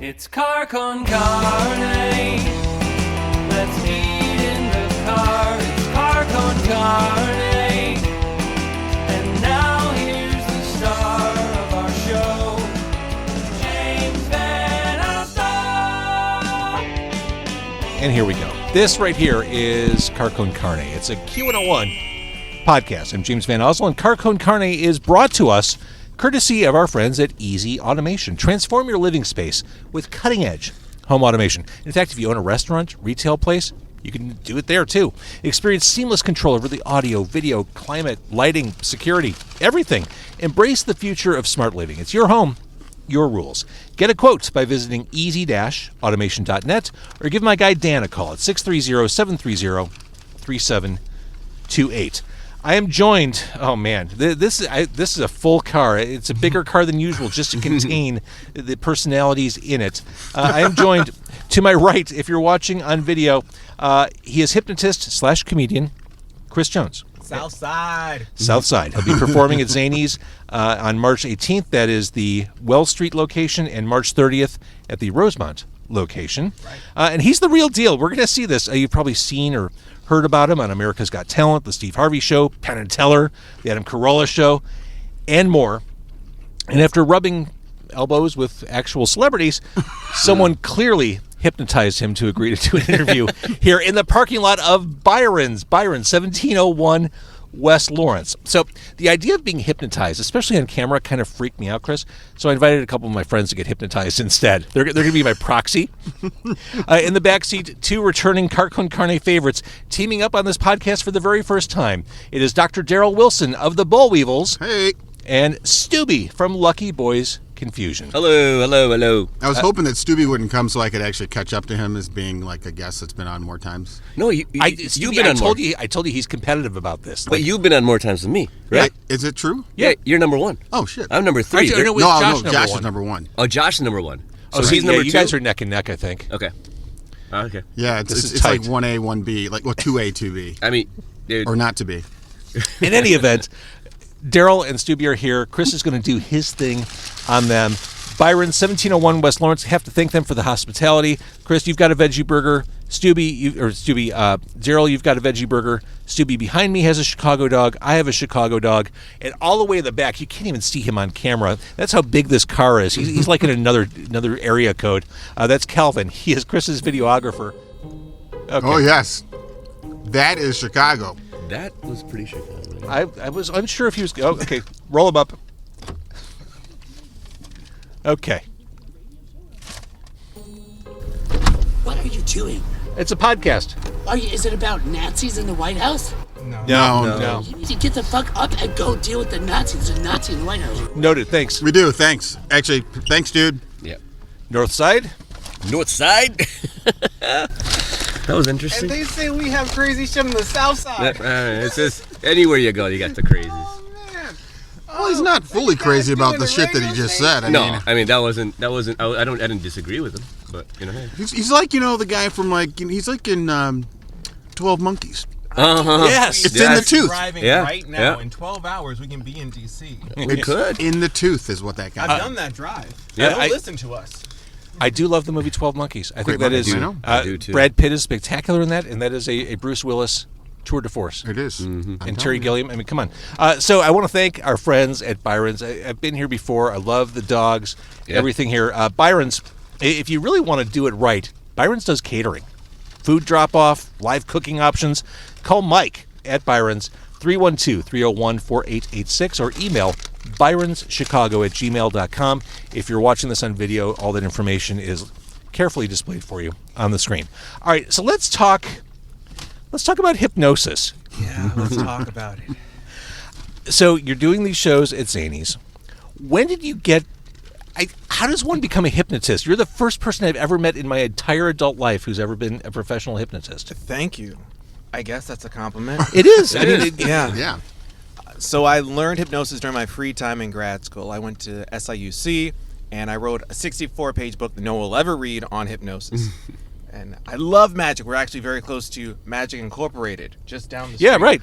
It's Con Carne. Let's eat in the car. It's Con Carne. And now here's the star of our show, James Van Alstyne. And here we go. This right here is Con Carne. It's a Q101 podcast. I'm James Van Alstyne, and Con Carne is brought to us courtesy of our friends at Easy Automation. Transform your living space with cutting-edge home automation. In fact, if you own a restaurant, retail place, you can do it there too. Experience seamless control over the audio, video, climate, lighting, security, everything. Embrace the future of smart living. It's your home, your rules. Get a quote by visiting easy-automation.net or give my guy Dan a call at 630-730-3728. I am joined. Oh man, this is a full car. It's a bigger car than usual, just to contain the personalities in it. I am joined to my right. If you're watching on video, he is hypnotist / comedian Chris Jones. Southside. He'll be performing at Zanies on March 18th. That is the Wells Street location, and March 30th at the Rosemont location. Right. And he's the real deal. We're going to see this. You've probably seen or heard about him on America's Got Talent, the Steve Harvey Show, Penn and Teller, the Adam Carolla Show, and more. And after rubbing elbows with actual celebrities, someone clearly hypnotized him to agree to do an interview here in the parking lot of Byron, 1701 West Lawrence. So the idea of being hypnotized, especially on camera, kind of freaked me out, Chris. So I invited a couple of my friends to get hypnotized instead. They're going to be my proxy. In the backseat, two returning Con Carne favorites teaming up on this podcast for the very first time. It is Dr. Daryl Wilson of the Bollweevils. Hey. And Stubhy from Lucky Boys Confusion. Hello. I was hoping that Stubby wouldn't come so I could actually catch up to him as being like a guest that's been on more times. No, you've been on more. I told you he's competitive about this. But you've been on more times than me, right? Is it true? Yeah, you're number one. Oh, shit. I'm number three. No, Josh is number one. Oh, Josh is number one. So he's number two? You guys are neck and neck, I think. Okay. Yeah, it's like 1A, 1B, like 2A, 2B. I mean, dude. Or not to be. In any event, Daryl and Stubhy are here. Chris is going to do his thing on them. Byron, 1701 West Lawrence. Have to thank them for the hospitality. Chris, you've got a veggie burger. Daryl, you've got a veggie burger. Stubhy behind me has a Chicago dog. I have a Chicago dog. And all the way in the back, you can't even see him on camera. That's how big this car is. He's like in another area code. That's Calvin. He is Chris's videographer. Okay. Oh, yes. That is Chicago. That was pretty Chicago. I was unsure if he was... Oh, okay, roll him up. Okay. What are you doing? It's a podcast. Is it about Nazis in the White House? No. You need to get the fuck up and go deal with the Nazis. There's a Nazi in the White House. Noted, thanks. We do, thanks. Actually, thanks, dude. Yeah. North Side? North Side? That was interesting. And they say we have crazy shit on the South Side. It's just anywhere you go, you got the crazies. Oh, man. Well, he's not fully crazy about the shit that he just said. I mean, that wasn't. I didn't disagree with him, but hey. He's like the guy from he's like in 12 Monkeys. Uh-huh. Yes. It's in the tooth. Driving right now. In 12 hours, we can be in D.C. We could. In the tooth is what that guy. I've done that drive. Yeah, Don't listen to us. I do love the movie 12 Monkeys. I think that is. I do too. Brad Pitt is spectacular in that, and that is a Bruce Willis tour de force. It is. Mm-hmm. And Terry Gilliam. I mean, come on. So I want to thank our friends at Byron's. I've been here before. I love the dogs, everything here. Byron's, if you really want to do it right, Byron's does catering. Food drop-off, live cooking options. Call Mike at Byron's, 312-301-4886, or email byronschecago@gmail.com. If you're watching this on video, all that information is carefully displayed for you on the screen. All right, so let's talk about hypnosis. Yeah, let's talk about it. So you're doing these shows at Zanies. When did you get... how does one become a hypnotist? You're the first person I've ever met in my entire adult life who's ever been a professional hypnotist. Thank you. I guess that's a compliment. It is. Yeah. So I learned hypnosis during my free time in grad school. I went to SIUC, and I wrote a 64-page book that no one will ever read on hypnosis. And I love magic. We're actually very close to Magic Incorporated, just down the street. Yeah, right.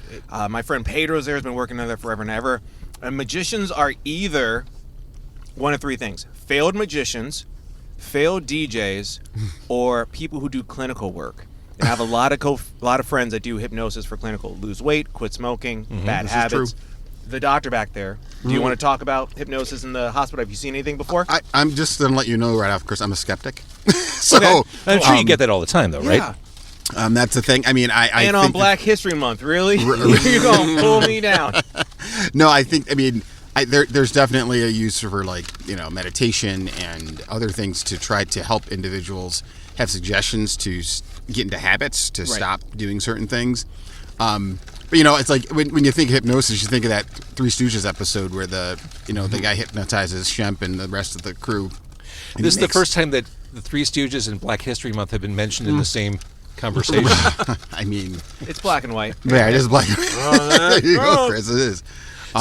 My friend Pedro's there, has been working there forever and ever. And magicians are either one of three things: failed magicians, failed DJs or people who do clinical work. And I have a lot of friends that do hypnosis for clinical. Lose weight, quit smoking, bad This is habits. true. The doctor back there. Do you want to talk about hypnosis in the hospital? Have you seen anything before? I'm just going to let you know right off, Chris, I'm a skeptic. So Okay. I'm sure you get that all the time, though, right? Yeah. that's the thing. I mean, I And think on Black History Month, really? You're going to pull me down. No, I think. I mean, there's definitely a use for meditation and other things to try to help individuals have suggestions to get into habits to stop doing certain things. But it's like when you think of hypnosis, you think of that Three Stooges episode where the guy hypnotizes Shemp and the rest of the crew. And This is the first time that the Three Stooges and Black History Month have been mentioned in the same conversation. I mean, It's black and white. yeah, it is black. There you go, Chris. It is.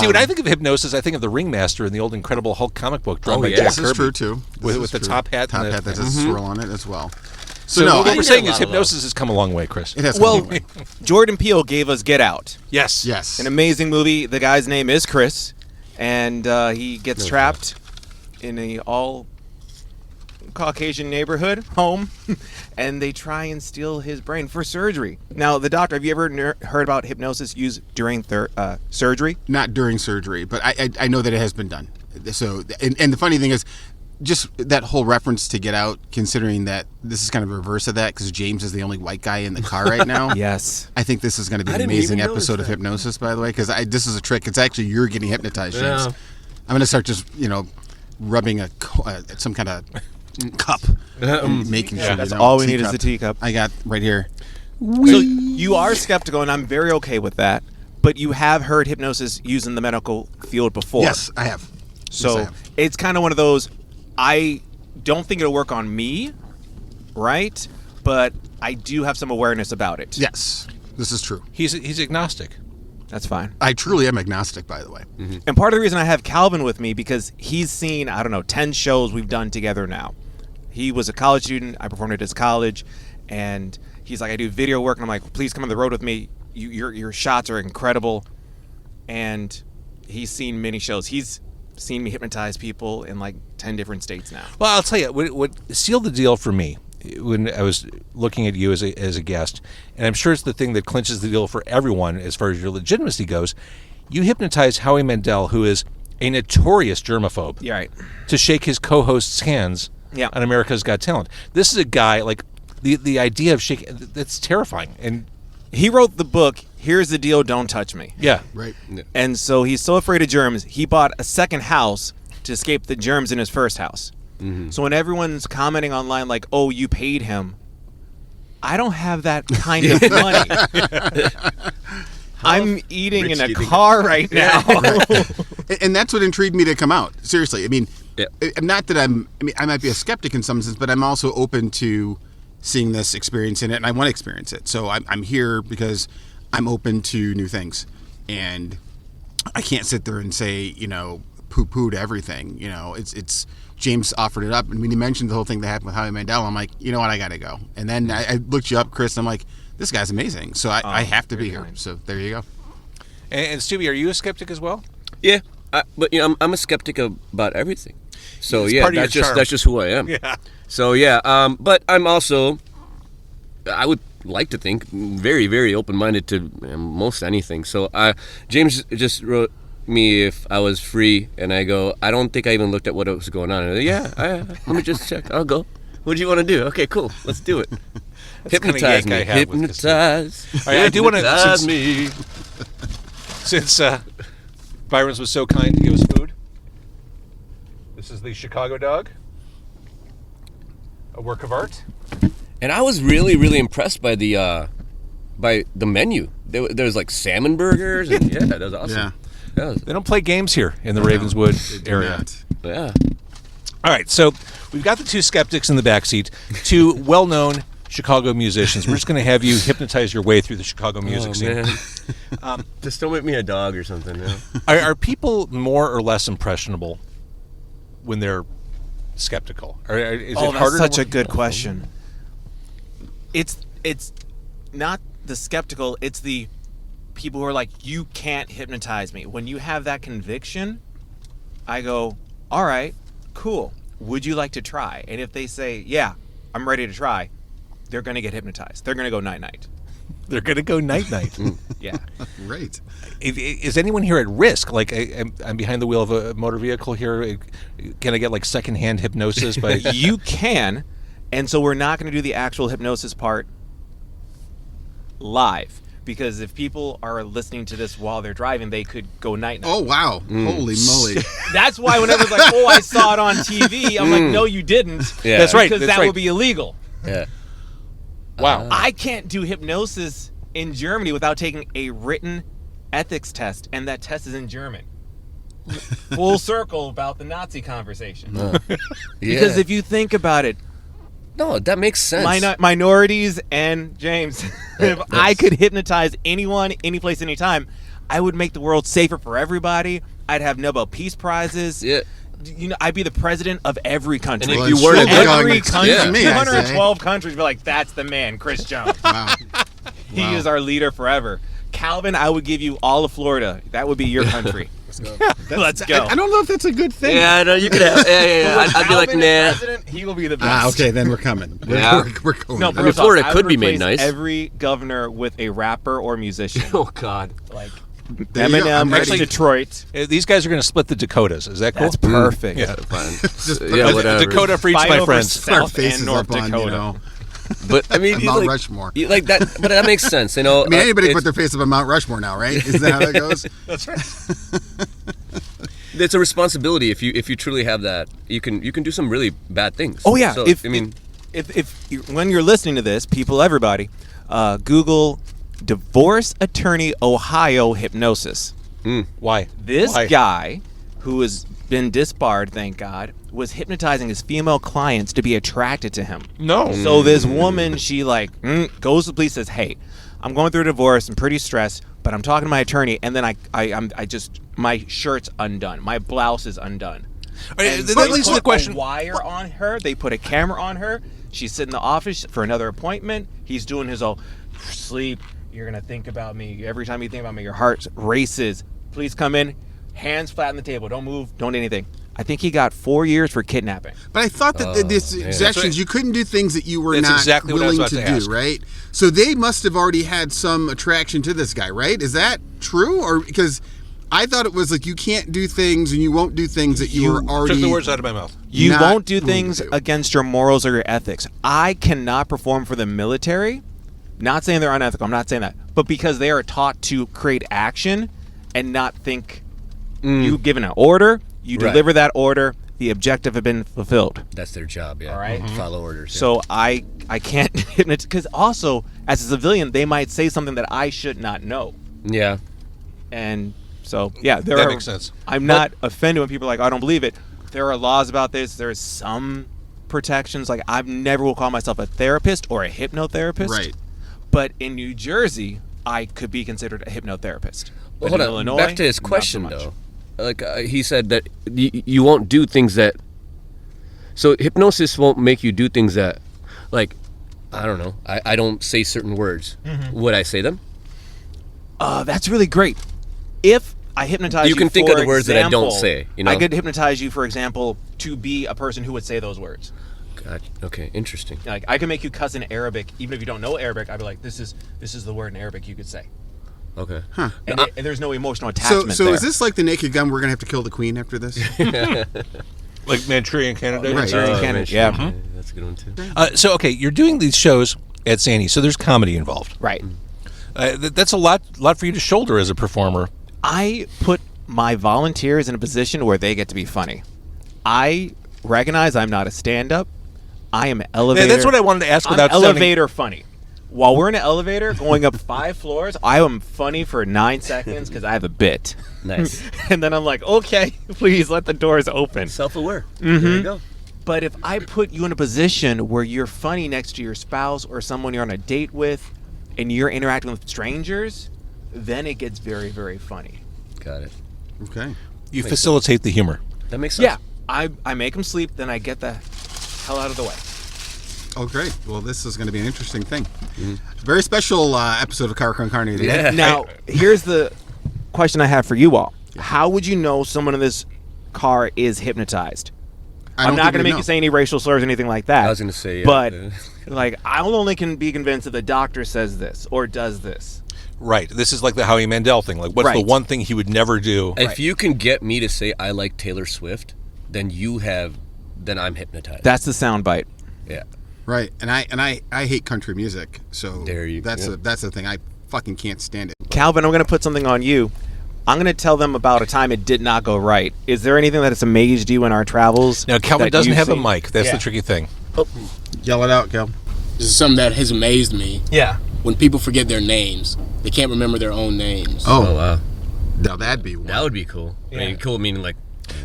See, when I think of hypnosis, I think of the Ringmaster in the old Incredible Hulk comic book drawn Oh, by yeah. Jack This Kirby. is true too. With This is the true. top hat and the- that has a swirl on it as well. So no, what I- we're saying a is lot of hypnosis has come a long way, Chris. It has. Well, come Jordan Peele gave us Get Out. Yes. yes. An amazing movie. The guy's name is Chris, and he gets trapped in a all Caucasian neighborhood home, and they try and steal his brain for surgery. Now, the doctor, have you ever heard about hypnosis used during surgery? Not during surgery, but I know that it has been done. So, and the funny thing is, just that whole reference to Get Out, considering that this is kind of a reverse of that, because James is the only white guy in the car right now. Yes. I think this is going to be I an didn't amazing even notice episode of that. hypnosis, by the way, because this is a trick. It's actually you're getting hypnotized, James. Yeah. I'm going to start just, rubbing some kind of cup, and making sure. That's you all we need is teacup. the teacup. I got right here. So you are skeptical, and I'm very okay with that, but you have heard hypnosis used in the medical field before. Yes, I have. So Yes, I have. it's kind of one of those, I don't think it'll work on me, right? But I do have some awareness about it. Yes, this is true. He's agnostic. That's fine. I truly am agnostic, by the way. And part of the reason I have Calvin with me, because he's seen, 10 shows we've done together now. He was a college student. I performed at his college. And he's like, I do video work. And I'm like, please come on the road with me. Your shots are incredible. And he's seen many shows. He's seen me hypnotize people in like 10 different states now. Well, I'll tell you, what sealed the deal for me when I was looking at you as a guest, and I'm sure it's the thing that clinches the deal for everyone as far as your legitimacy goes, you hypnotized Howie Mandel, who is a notorious germaphobe, Yeah, right. to shake his co-host's hands Yeah. on America's Got Talent. This is a guy, like, the idea of shaking, that's terrifying. And, He wrote the book, Here's the Deal, Don't Touch Me. yeah. Right. And so he's so afraid of germs, he bought a second house to escape the germs in his first house. So when everyone's commenting online like, oh, you paid him, I don't have that kind of money. I'm eating rich in do a you think- car right now. And that's what intrigued me to come out. Seriously, I mean, Yeah. not that I might be a skeptic in some sense, but I'm also open to seeing this, experiencing it, and I want to experience it. So I'm here because I'm open to new things, and I can't sit there and say, poo-poo to everything. It's James offered it up, and when you mentioned the whole thing that happened with Howie Mandel, I'm like, you know what, I got to go. And then I looked you up, Chris, and I'm like, this guy's amazing. So I have to be here. So there you go. And Stubby, are you a skeptic as well? Yeah, but I'm a skeptic about everything. So It's yeah, part of your that's just charm. that's just who I am. Yeah. So yeah, but I'm also, I would like to think, very very open-minded to most anything. So James just wrote me if I was free, and I go, I don't think I even looked at what was going on. And I go, yeah, let me just check. I'll go. What do you want to do? Okay, cool. Let's do it. the kind of Hypnotize yank me. I have with Hypnotize. All right, I do wanna- Hypnotize since- me. Since Byron's was so kind to give us food, this is the Chicago dog, a work of art. And I was really, really impressed by the menu. There was like salmon burgers, and yeah, that was awesome. Yeah. Yeah. They don't play games here in the Ravenswood area. Yeah. All right, so we've got the two skeptics in the backseat, two well-known Chicago musicians. We're just going to have you hypnotize your way through the Chicago music scene. Man. Just don't make me a dog or something. You know? Are people more or less impressionable when they're skeptical? Is Oh, it that's harder? such a good question. It's not the skeptical, it's the people who are like, you can't hypnotize me. When you have that conviction, I go, all right, cool. would you like to try? And if they say, yeah, I'm ready to try, they're going to get hypnotized. They're going to go night-night. They're going to go night-night. Yeah. Right. Is anyone here at risk? Like, I'm behind the wheel of a motor vehicle here. Can I get, like, secondhand hypnosis? By You can, and so we're not going to do the actual hypnosis part live. Because if people are listening to this while they're driving, they could go night-night. Oh, wow. Holy moly. That's why whenever it's like, oh, I saw it on TV, I'm like, no, you didn't. Yeah. That's right. Because That's that right. would be illegal. Yeah. Wow. I can't do hypnosis in Germany without taking a written ethics test, and that test is in German. Full circle about the Nazi conversation. Because if you think about it, no, that makes sense. minorities and James, if I could hypnotize anyone, any place, anytime, I would make the world safer for everybody. I'd have Nobel Peace Prizes. Yeah. You know, I'd be the president of every country. And if you weren't a good every country, yeah. me, I say. 212 countries, be like, that's the man, Chris Jones. Wow. He Wow. is our leader forever. Calvin, I would give you all of Florida. That would be your country. Let's go. Let's go. I don't know if that's a good thing. Yeah, no, you could have. Yeah. I'd be like, Calvin is nah. president, he will be the best. Okay, then we're coming. Yeah. We're going. No, I mean, real talk, Florida I could would be made replace nice. Every governor with a rapper or musician. Oh God. Like There you go. I'm Eminem, ready. Detroit. These guys are going to split the Dakotas. Is that cool? That's perfect. Yeah. Fine. Just put Yeah, the- whatever. Dakota for each of Fight my over friends. Put our South faces and North up on, Dakota. you know. But I mean, Mount like, Rushmore. like that. But that makes sense. You know. I mean, anybody it's, put their face up on Mount Rushmore now, right? Is that how that goes? That's right. it's a responsibility. If you truly have that, you can do some really bad things. Oh yeah. So, if when you're listening to this, people, everybody, Google divorce attorney Ohio hypnosis. Why? This Why? guy, who has been disbarred, thank God, was hypnotizing his female clients to be attracted to him. No. So this woman, she goes to the police, says, "Hey, I'm going through a divorce. I'm pretty stressed, but I'm talking to my attorney, and then I just my shirt's undone, my blouse is undone." And that they leads to put the question. a wire on her. They put a camera on her. She's sitting in the office for another appointment. He's doing his sleep. You're gonna think about me. Every time you think about me, your heart races. Please come in. Hands flat on the table. Don't move. Don't do anything. I think he got 4 years for kidnapping. But I thought that this yeah. exactions, you couldn't do things that you were That's not exactly what I was willing about to to do, ask. right? So they must have already had some attraction to this guy, right? Is that true? Or because I thought it was like you can't do things and you won't do things that you were already. Took the words out of my mouth. You not won't do willing things to. against your morals or your ethics. I cannot perform for the military. Not saying they're unethical. I'm not saying that. But because they are taught to create action and not think you've given an order, you Right. deliver that order, the objective has been fulfilled. That's their job. Yeah. All right. Follow orders. Yeah. So I can't hypnotize, because also as a civilian they might say something that I should not know. yeah. And so yeah, That makes sense. I'm not offended when people are like, I don't believe it. There are laws about this. There's some protections. Like I never will call myself a therapist or a hypnotherapist. Right. But in New Jersey, I could be considered a hypnotherapist. Well, But hold in on. Illinois, Back to his not so question much. though. Like he said that you won't do things that. So hypnosis won't make you do things that, like, I don't know. I don't say certain words. Would I say them? That's really great. If I hypnotize you, You can think of for the words that I don't example, say, you know? I could hypnotize you, for example, to be a person who would say those words. God. Okay. Interesting. Like I can make you cuss in Arabic, even if you don't know Arabic. I'd be like, this is the word in Arabic you could say. Okay. And, and there's no emotional So, attachment so there. is this like the Naked Gun? We're gonna have to kill the queen after this. Like Manchurian Candidate. Right. Manchurian Oh, Candidate, man, yeah. That's a good one too. So okay, you're doing these shows at Zanies, so there's comedy involved. Right. That's a lot for you to shoulder as a performer. I put my volunteers in a position where they get to be funny. I recognize I'm not a stand-up. I am elevator. That's what I wanted to ask I'm without sounding- elevator funny. While we're in an elevator going up 5 floors, I am funny for 9 seconds because I have a bit. Nice. And then I'm like, okay, please let the doors open. Self-aware. There you go. But if I put you in a position where you're funny next to your spouse or someone you're on a date with and you're interacting with strangers, then it gets very, very funny. Got it. Okay. You facilitate the humor. That makes sense. Yeah, I make them sleep, then I get the hell out of the way. Oh, great. Well, this is going to be an interesting thing. Very special episode of Con Carne today. Yeah. Now, here's the question I have for you all. How would you know someone in this car is hypnotized? I'm not going to make you say any racial slurs or anything like that. I was going to say, yeah. But, like, I only can be convinced if the doctor says this or does this. Right. This is like the Howie Mandel thing. Like, what's the Right. one thing he would never do? If you can get me to say I like Taylor Swift, then I'm hypnotized. That's the soundbite. Yeah. Right, and I hate country music, so There you that's go. that's the thing. I fucking can't stand it. Calvin, I'm going to put something on you. I'm going to tell them about a time it did not go right. Is there anything that has amazed you in our travels? Now, Calvin that doesn't you've have a seen? mic. That's Yeah. the tricky thing. Yell it out, Cal. This is something that has amazed me. Yeah. When people forget their names, they can't remember their own names. Oh, wow. Now that'd be one. That would be cool. I mean, cool meaning like,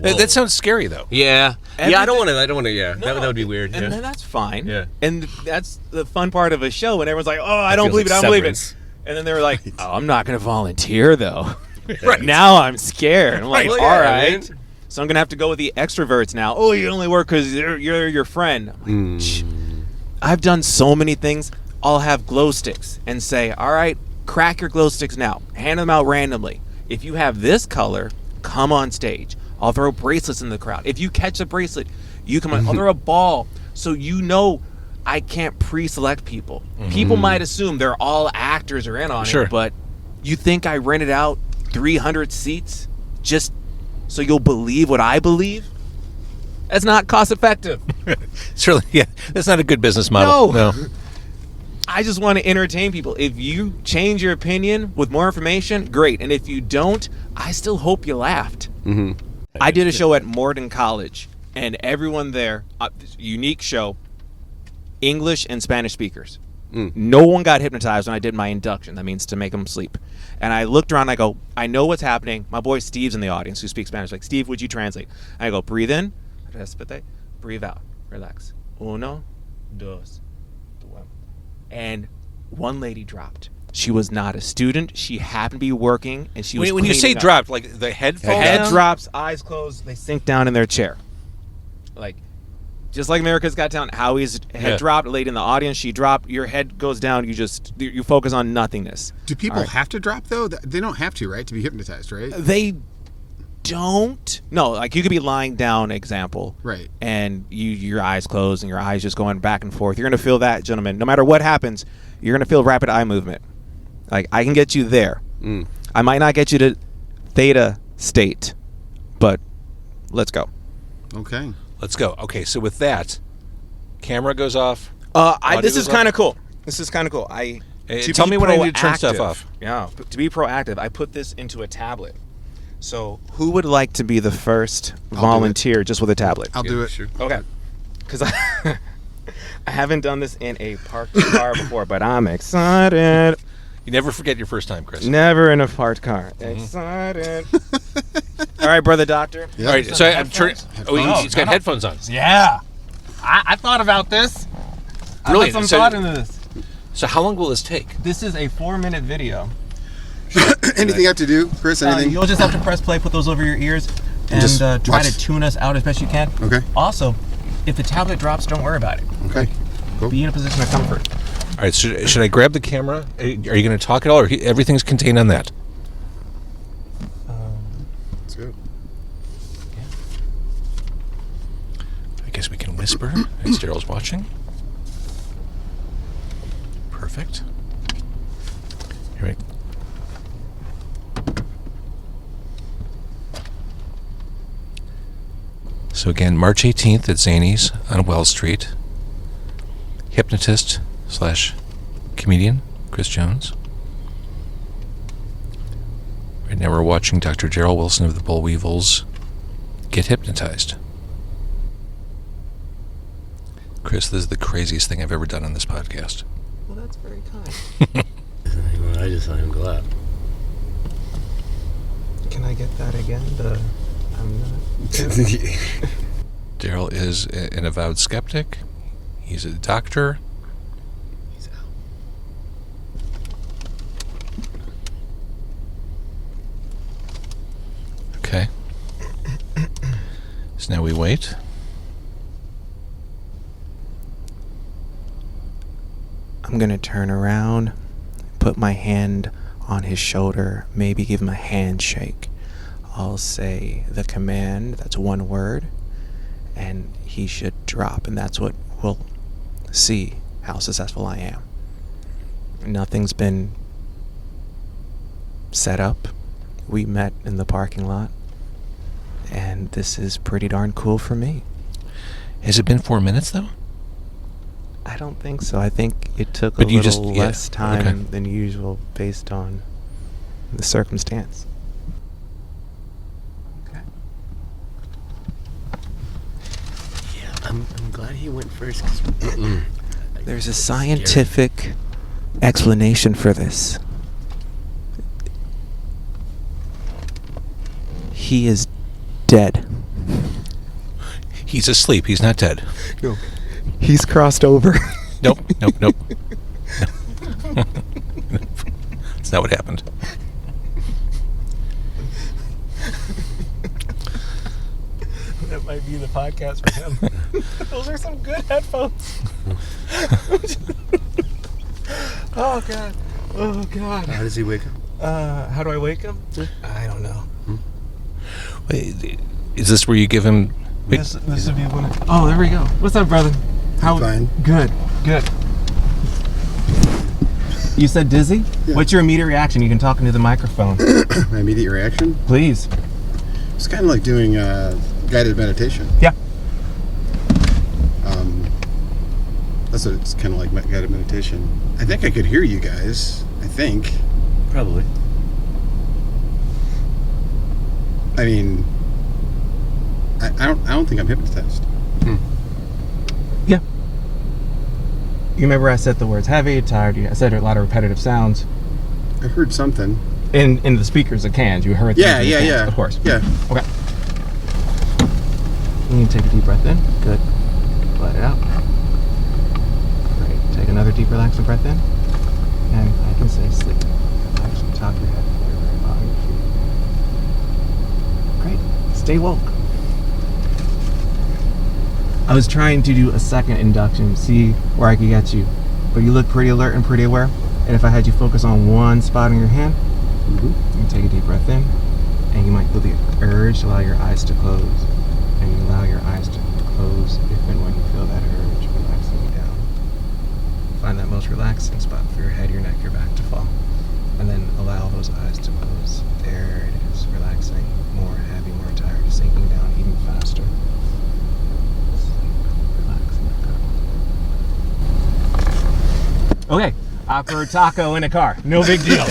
That sounds scary, though. yeah. Yeah, I don't want to, yeah. No, That would be weird. And yeah. then that's fine. Yeah. And that's the fun part of a show when everyone's like, oh, I don't feels believe it, like I don't believe severance. it. And then they were like, oh, I'm not going to volunteer, though. Right. Now I'm scared. I'm like, Well, all yeah, right. man. So I'm going to have to go with the extroverts now. Oh, you only work because you're your friend. I'm like, "Shh." I've done so many things. I'll have glow sticks and say, all right, crack your glow sticks now. Hand them out randomly. If you have this color, come on stage. I'll throw bracelets in the crowd. If you catch a bracelet, you come on. I'll throw a ball. So you know I can't pre-select people. People might assume they're all actors or in on Sure. it, but you think I rented out 300 seats just so you'll believe what I believe? That's not cost effective. Certainly, yeah. That's not a good business model. No. No. I just want to entertain people. If you change your opinion with more information, great. And if you don't, I still hope you laughed. Mm-hmm. I did a show at Morton College, and everyone there, unique show, English and Spanish speakers. No one got hypnotized when I did my induction. That means to make them sleep. And I looked around, I go, I know what's happening. My boy Steve's in the audience who speaks Spanish. Like, Steve, would you translate? I go, breathe in, respete, breathe out, relax. Uno, dos, tres. And one lady dropped. She was not a student. She happened to be working, and she was When you say cleaning up. dropped, like the head falls Head down? drops, eyes closed, they sink down in their chair. Like, just like America's Got Talent, Howie's head Yeah. dropped, a lady in the audience, she dropped, your head goes down, you focus on nothingness. Do people All right. have to drop though? They don't have to, right? To be hypnotized, right? They don't. No, like you could be lying down, example. Right. And your eyes closed and your eyes just going back and forth. You're going to feel that, gentlemen. No matter what happens, you're going to feel rapid eye movement. Like, I can get you there. I might not get you to theta state, but let's go. Okay. Let's go. Okay, so with that, camera goes off. This Audio is goes kind off? of cool. This is kind of cool. Tell me when I need to turn stuff off. Yeah, to be proactive, I put this into a tablet. So, who would like to be the first volunteer just with a tablet? I'll do it. Sure. Okay. Because I haven't done this in a parked car before, but I'm excited. You never forget your first time, Chris. Never in a parked car. Excited. All right, brother doctor. Yeah. All right, so I'm turning. Oh, he's got headphones on. Yeah. I thought about this. Really? I put some So- thought into this. So how long will this take? This is a 4-minute video. Anything you have to do, Chris? Anything? You'll just have to press play, put those over your ears, and Just try watch. to tune us out as best you can. Okay. Also, if the tablet drops, don't worry about it. Okay. Cool. Be in a position of comfort. All right, should I grab the camera? Are you going to talk at all, or everything's contained on that? Let's go. I guess we can whisper as Daryl's watching. Perfect. Here we So again, March 18th at Zanies on Wells Street. Hypnotist / comedian Chris Jones. Right now we're watching Dr. Daryl Wilson of the Bollweevils get hypnotized. Chris, this is the craziest thing I've ever done on this podcast. Well, that's very kind. I just let him go out. Can I get that again? I'm not. Daryl is an avowed skeptic. He's a doctor. He's out. Okay. So now we wait. I'm going to turn around, put my hand on his shoulder, maybe give him a handshake. I'll say the command, that's one word, and he should drop, and that's what will see how successful I am. Nothing's been set up. We met in the parking lot, and this is pretty darn cool for me. Has it been 4 minutes though? I don't think so. I think it took But a you little just- less yeah, time okay. than usual based on the circumstance. Yeah, I'm glad he went first. 'Cause There's a scientific explanation for this. He is dead. He's asleep. He's not dead. He's crossed over. Nope. Nope. Nope. No. That's not what happened. That might be the podcast for him. Those are some good headphones. Oh God. Oh God. How does he wake up? How do I wake him? I don't know. Wait, is this where you give him? Wait, This would be one. Oh, there we go. What's up, brother? How? Fine. Good. Good. You said dizzy? Yeah. What's your immediate reaction? You can talk into the microphone. My immediate reaction? Please. It's kind of like doing guided meditation. Yeah. That's what it's kind of like, guided meditation. I think I could hear you guys. I think. Probably. I mean, I don't think I'm hypnotized. Yeah. You remember I said the words heavy, tired. I said a lot of repetitive sounds. I heard something. In the speakers, the cans. You heard. Yeah, them in the yeah, cans, yeah. Of course. Yeah. Okay. You can take a deep breath in. Good. Let it out. Great. Take another deep, relaxing breath in. And I can say sleep. Relax from the top of your head to your very bottom of your feet. Great. Stay woke. I was trying to do a second induction, see where I could get you. But you look pretty alert and pretty aware. And if I had you focus on one spot on your hand, you can take a deep breath in, and you might feel the urge to allow your eyes to close. And you allow your eyes to close if and when you feel that urge relaxing you down. Find that most relaxing spot for your head, your neck, your back to fall. And then allow those eyes to close. There it is, relaxing, more heavy, more tired, sinking down even faster. Sleep, relax, let go. Okay, for a taco in a car, no big deal.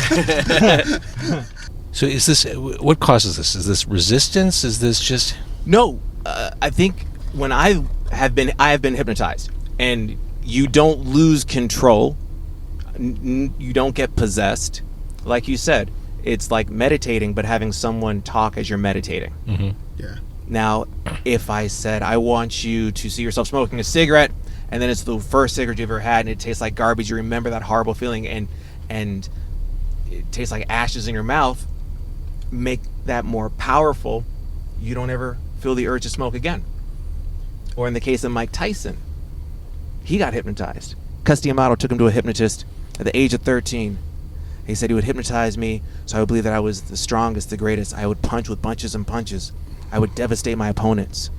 so is this? What causes this? Is this resistance? Is this just? No, I think when I have been hypnotized, and you don't lose control, you don't get possessed. Like you said, it's like meditating, but having someone talk as you're meditating. Mm-hmm. Yeah. Now, if I said, I want you to see yourself smoking a cigarette, and then it's the first cigarette you've ever had, and it tastes like garbage, you remember that horrible feeling, and it tastes like ashes in your mouth, make that more powerful, you don't ever feel the urge to smoke again. Or in the case of Mike Tyson, he got hypnotized. Customato took him to a hypnotist at the age of 13. He said he would hypnotize me so I would believe that I was the strongest, the greatest. I would punch with bunches and punches. I would devastate my opponents.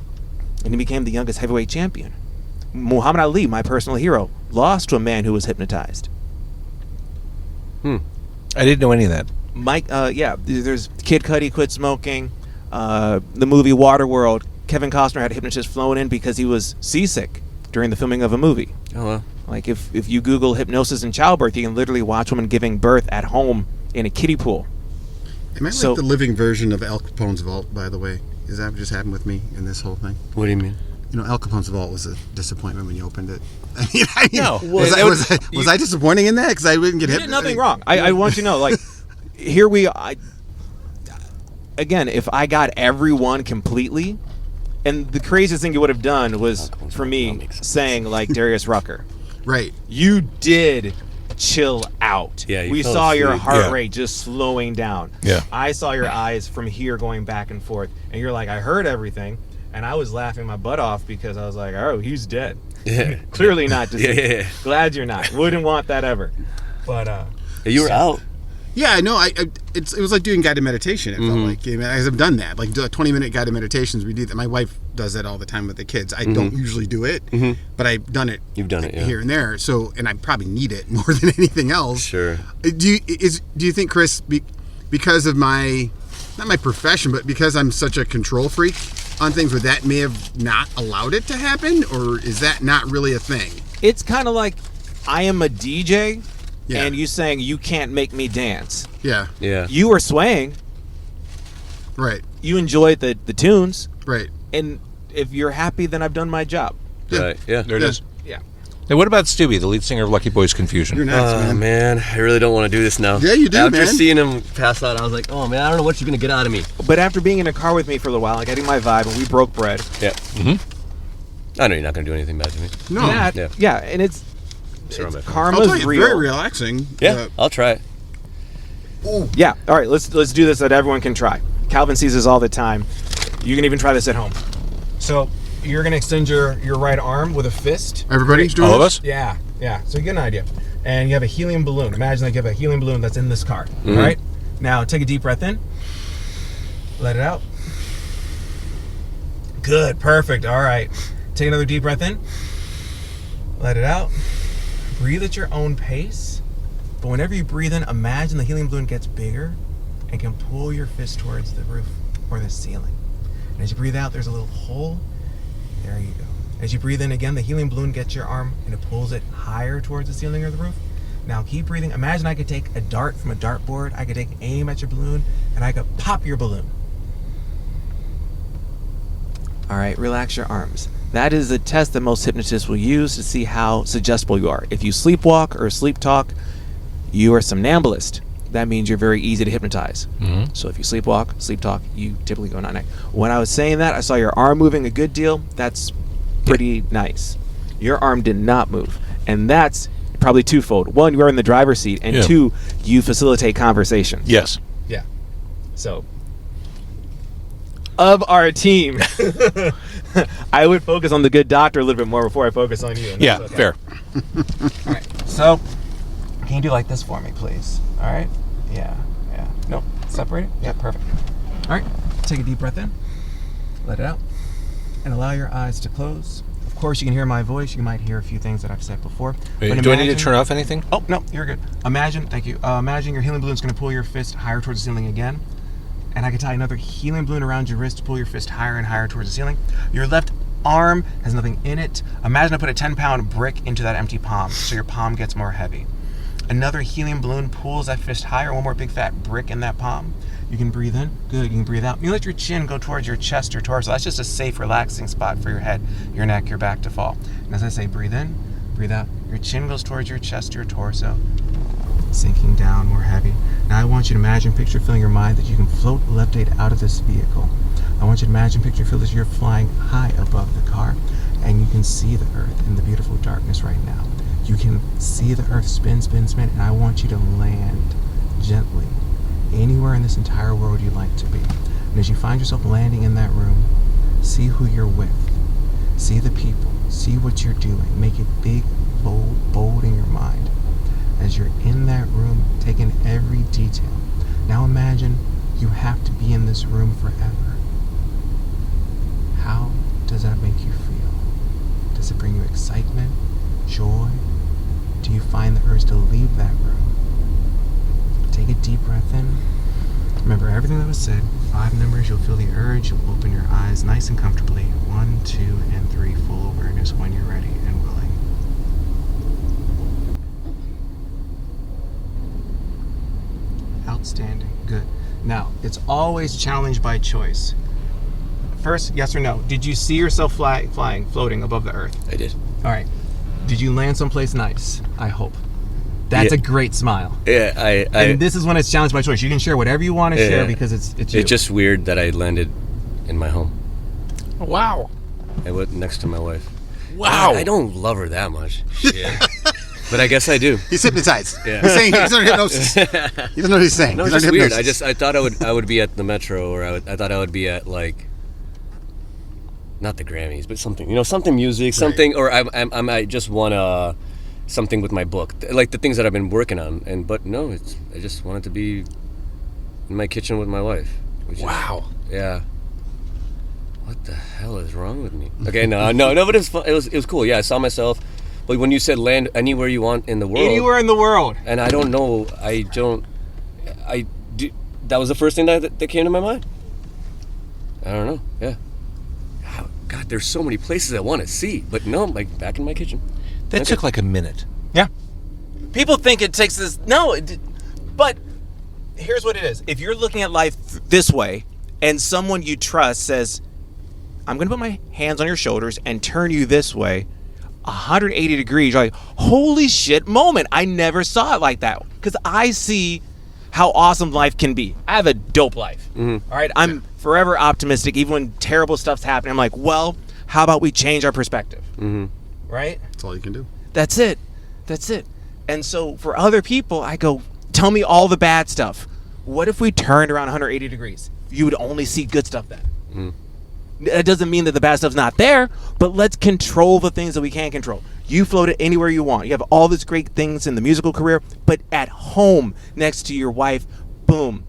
And he became the youngest heavyweight champion. Muhammad Ali, my personal hero, lost to a man who was hypnotized. I didn't know any of that. Mike, there's Kid Cudi quit smoking. The movie Waterworld, Kevin Costner had a hypnotist flown in because he was seasick during the filming of a movie. Oh, well. Like if you Google hypnosis and childbirth, you can literally watch women giving birth at home in a kiddie pool. Am I like So- the living version of Al Capone's vault, by the way? Is that what just happened with me in this whole thing? What do you mean? You know, Al Capone's vault was a disappointment when you opened it. No. Was I disappointing in that? Because I wouldn't get You hit. did nothing wrong. I want you to know, like, here we are. Again, if I got everyone completely, and the craziest thing you would have done was, for me, saying, like, Darius Rucker, Right. you did chill out. Yeah, you we fell saw your asleep. heart Yeah. rate just slowing down. Yeah. I saw your eyes from here going back and forth, and you're like, I heard everything, and I was laughing my butt off because I was like, oh, he's dead. Yeah. Clearly not deceased. Yeah. Glad you're not. Wouldn't want that ever. But You were out. Yeah, no, it was like doing guided meditation. It felt like, I've done that, like 20-minute guided meditations. We do that. My wife does that all the time with the kids. I don't usually do it, but I've done it. You've done it, yeah. Here and there. So, and I probably need it more than anything else. Sure. Do you think, Chris, because of not my profession, but because I'm such a control freak on things, would that may have not allowed it to happen, or is that not really a thing? It's kind of like I am a DJ, Yeah. and you saying you can't make me dance. Yeah. Yeah. You were swaying. Right. You enjoyed the tunes, Right. and if you're happy, then I've done my job. Right. Yeah. There it is. Yeah. Now, what about Stubby, the lead singer of Lucky Boys Confusion? You're nuts, man. Man, I really don't want to do this now. Yeah, you do, After man. seeing him pass out, I was like, oh man, I don't know what you're gonna get out of me. But after being in a car with me for a little while, like getting my vibe, and we broke bread. Yeah. I know you're not gonna do anything bad to me. No. Yeah. And it's Sure, I'm I'll karma's tell you, real. it's very relaxing. Yeah, I'll try it. Yeah. All right. Let's do this so that everyone can try. Calvin sees this all the time. You can even try this at home. So you're gonna extend your right arm with a fist. Everybody's doing All of this? us? Yeah. So you get an idea. And you have a helium balloon. Imagine like you have a helium balloon that's in this car. All right. Now take a deep breath in. Let it out. Good. Perfect. All right. Take another deep breath in. Let it out. Breathe at your own pace. But whenever you breathe in, imagine the helium balloon gets bigger and can pull your fist towards the roof or the ceiling. And as you breathe out, there's a little hole. There you go. As you breathe in again, the helium balloon gets your arm and it pulls it higher towards the ceiling or the roof. Now keep breathing. Imagine I could take a dart from a dartboard. I could take aim at your balloon and I could pop your balloon. All right, relax your arms. That is a test that most hypnotists will use to see how suggestible you are. If you sleepwalk or sleep talk, you are somnambulist. That means you're very easy to hypnotize. So if you sleepwalk, sleep talk, you typically go night-night. When I was saying that, I saw your arm moving a good deal. That's pretty nice. Your arm did not move. And that's probably twofold. One, you are in the driver's seat. And two, you facilitate conversation. Yes. Yeah. So, of our team, I would focus on the good doctor a little bit more before I focus on you. And Yeah, that's okay. fair. All right. So, can you do like this for me, please? All right. Yeah. Nope. Separate it. Yeah, perfect. All right. Take a deep breath in. Let it out. And allow your eyes to close. Of course, you can hear my voice. You might hear a few things that I've said before. Wait, But do I need to imagine- turn off anything? Oh, no, you're good. Thank you. Imagine your helium balloon is going to pull your fist higher towards the ceiling again. And I can tie another helium balloon around your wrist to pull your fist higher and higher towards the ceiling. Your left arm has nothing in it. Imagine I put a 10-pound brick into that empty palm, so your palm gets more heavy. Another helium balloon pulls that fist higher, one more big fat brick in that palm. You can breathe in. Good. You can breathe out. You let your chin go towards your chest or torso. That's just a safe, relaxing spot for your head, your neck, your back to fall. And as I say, breathe in, breathe out. Your chin goes towards your chest or your torso, sinking down more heavy. Now I want you to imagine, picture, feel in your mind that you can float left-aid out of this vehicle. I want you to imagine, picture, feel as you're flying high above the car and you can see the earth in the beautiful darkness right now. You can see the earth spin, spin, spin, and I want you to land gently anywhere in this entire world you'd like to be. And as you find yourself landing in that room, see who you're with. See the people. See what you're doing. Make it big, bold in your mind. As you're in that room, taking every detail. Now imagine you have to be in this room forever. How does that make you feel? Does it bring you excitement, joy? Do you find the urge to leave that room? Take a deep breath in. Remember everything that was said. 5 numbers, you'll feel the urge. You'll open your eyes nice and comfortably. 1, 2, and 3, full awareness when you're ready and willing. Outstanding. Good. Now, it's always challenged by choice. First, yes or no. Did you see yourself flying, floating above the earth? I did. All right. Did you land someplace nice? I hope. That's a great smile. Yeah, And this is when it's challenged by choice. You can share whatever you want to share because it's you. It's just weird that I landed in my home. Wow. I went next to my wife. Wow. I don't love her that much. Shit. But I guess I do. He's hypnotized. Yeah. He's saying he's under hypnosis. He doesn't know what he's saying. No, He's it's just under weird. hypnosis. I thought I would be at the Metro, or I thought I would be at like, not the Grammys, but something, something music, something, or I just want something with my book, like the things that I've been working on, but no, I just wanted to be in my kitchen with my wife. Wow. Yeah. what the hell is wrong with me? Okay, no, but it was fun. It was cool. Yeah, I saw myself. But when you said land anywhere you want in the world, Anywhere in the world. and I don't know, that was the first thing that came to my mind. I don't know. Yeah. God, there's so many places I want to see, but no, I'm like back in my kitchen. That took like a minute. Yeah. People think it takes this. No, but here's what it is. If you're looking at life this way, and someone you trust says, I'm going to put my hands on your shoulders and turn you this way, 180 degrees, you're like, holy shit moment. I never saw it like that. Because I see how awesome life can be. I have a dope life. All right. I'm forever optimistic, even when terrible stuff's happening. I'm like, well, how about we change our perspective? Right? That's all you can do. That's it. And so for other people, I go, tell me all the bad stuff. What if we turned around 180 degrees? You would only see good stuff then. That doesn't mean that the bad stuff's not there, but let's control the things that we can control. You float it anywhere you want. You have all these great things in the musical career, but at home, next to your wife, boom.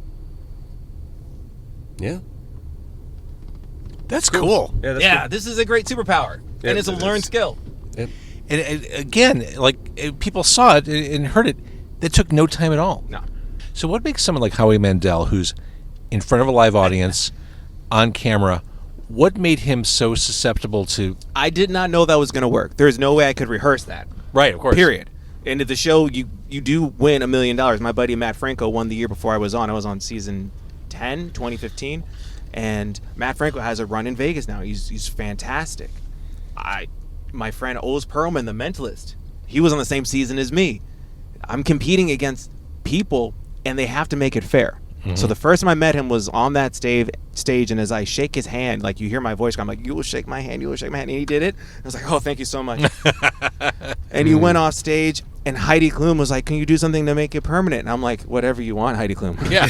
Yeah. That's cool. Yeah, this is a great superpower. Yeah, and it's a it learned is. skill. Yep. And again, like people saw it and heard it. That took no time at all. No. So what makes someone like Howie Mandel, who's in front of a live audience, on camera, what made him so susceptible to... I did not know that was going to work. There's no way I could rehearse that. Right, of course. Period. And at the show, you do win $1 million. My buddy Matt Franco won the year before I was on. I was on season 10, 2015. And Matt Franco has a run in Vegas now. He's fantastic. My friend Oz Perlman, the Mentalist, he was on the same season as me. I'm competing against people, and they have to make it fair. So the first time I met him was on that stage, and as I shake his hand, like you hear my voice, I'm like, you will shake my hand, and he did it. I was like, oh, thank you so much. And he went off stage, and Heidi Klum was like, can you do something to make it permanent? And I'm like, whatever you want, Heidi Klum. Yeah.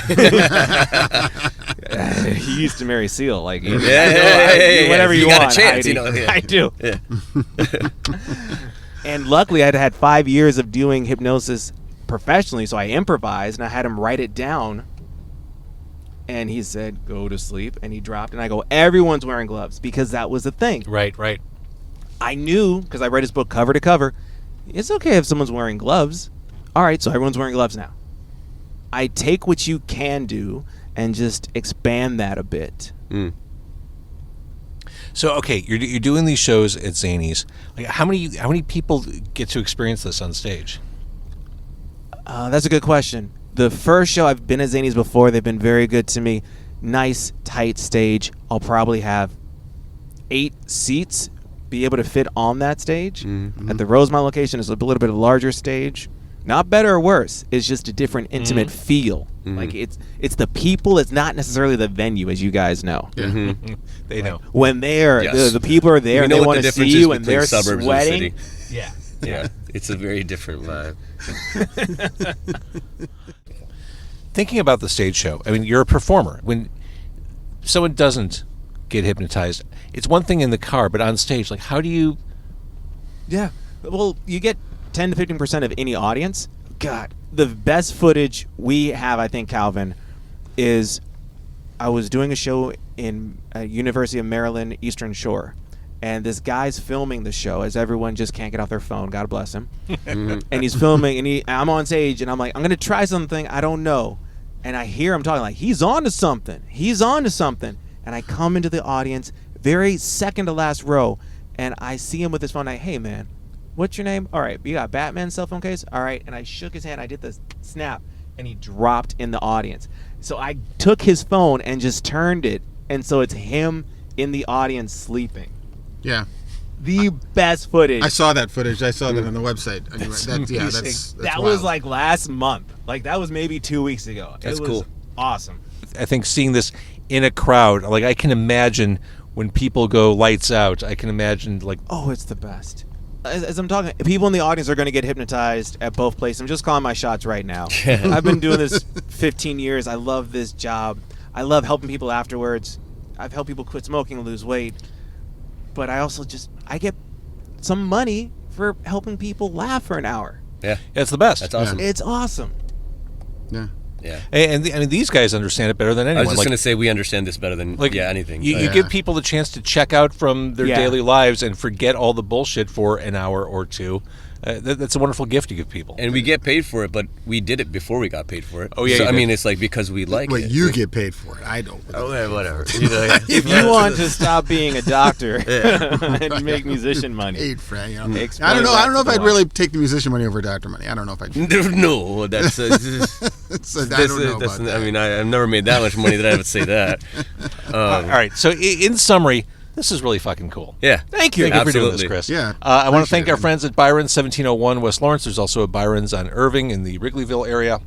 He used to marry Seal. Like, Yeah. whatever you got want, a chance, Heidi. you know, yeah. I do. Yeah. And luckily, I'd had 5 years of doing hypnosis professionally, so I improvised, and I had him write it down. And he said, go to sleep. And he dropped. And I go, everyone's wearing gloves, because that was the thing. Right. I knew, because I read his book cover to cover, it's okay if someone's wearing gloves. All right, so everyone's wearing gloves now. I take what you can do and just expand that a bit. So, okay, you're doing these shows at Zanies. Like, how many people get to experience this on stage? That's a good question. The first show, I've been at Zanies before. They've been very good to me. Nice, tight stage. I'll probably have 8 seats be able to fit on that stage. At the Rosemont location, it's a little bit of a larger stage. Not better or worse. It's just a different, intimate feel. Like, it's the people. It's not necessarily the venue, as you guys know. They know. When they're Yes. the people are there, We and know they what want the to difference see is you, and between they're suburbs sweating. and city. Yeah. Yeah, it's a very different vibe. Thinking about the stage show, I mean, you're a performer. When someone doesn't get hypnotized, it's one thing in the car, but on stage, like, how do you... Yeah. Well, you get 10 to 15% of any audience. God, the best footage we have, I think, Calvin, is I was doing a show in University of Maryland Eastern Shore, and this guy's filming the show as everyone just can't get off their phone. God bless him. And he's filming, and I'm on stage, and I'm like, I'm going to try something I don't know. And I hear him talking like, he's on to something. And I come into the audience, very second to last row, and I see him with his phone. Hey, man, what's your name? All right, you got Batman's cell phone case? All right. And I shook his hand. I did the snap, and he dropped in the audience. So I took his phone and just turned it, and so it's him in the audience sleeping. Yeah. The best footage. I saw that footage. I saw that on the website. That's that wild. was like last month. Like, that was maybe 2 weeks ago. That's it was cool. Awesome. I think seeing this in a crowd, like, I can imagine when people go lights out, I can imagine, like... Oh, it's the best. As I'm talking, people in the audience are going to get hypnotized at both places. I'm just calling my shots right now. I've been doing this 15 years. I love this job. I love helping people afterwards. I've helped people quit smoking and lose weight. But I also I get some money for helping people laugh for an hour. Yeah, It's the best. that's awesome. It's awesome. Yeah. Yeah. And I mean, these guys understand it better than anyone. I was just going to say we understand this better than anything. You give people the chance to check out from their daily lives and forget all the bullshit for an hour or two. That's a wonderful gift to give people. And we get paid for it, but we did it before we got paid for it. Oh, yeah, So, you I did. mean, it's like because we like Wait, it. you get paid for it. I don't. Oh, yeah, whatever. If you want to stop being a doctor and make musician money, Paid for it, you know. explain I don't know. that I don't know to if the I'd really take the musician money over doctor money. I don't know if I'd. No, that's. I don't know about that. I mean, I've never made that much money that I would say that. All right. So in summary, this is really fucking cool. Yeah. Thank you for doing this, Absolutely. Chris. Yeah, I want to thank appreciate our it. friends at Byron, 1701 West Lawrence. There's also a Byron's on Irving in the Wrigleyville area.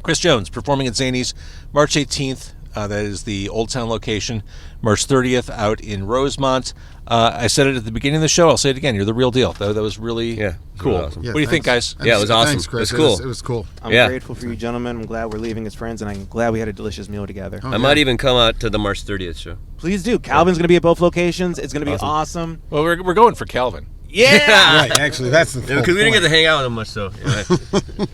Chris Jones performing at Zanies March 18th. That is the Old Town location. March 30th out in Rosemont. I said it at the beginning of the show. I'll say it again. You're the real deal. That was really cool. really awesome. Yeah, What do you think, thanks. guys? Yeah, it was awesome. Thanks, Chris. It was cool. It was cool. I'm Yeah. grateful for you gentlemen. I'm glad we're leaving as friends, and I'm glad we had a delicious meal together. Oh, I might even come out to the March 30th show. Please do. Calvin's going to be at both locations. It's going to be awesome. Well, we're going for Calvin. Yeah. Right. Actually, that's the. Because we didn't get to hang out with him much, so. Yeah.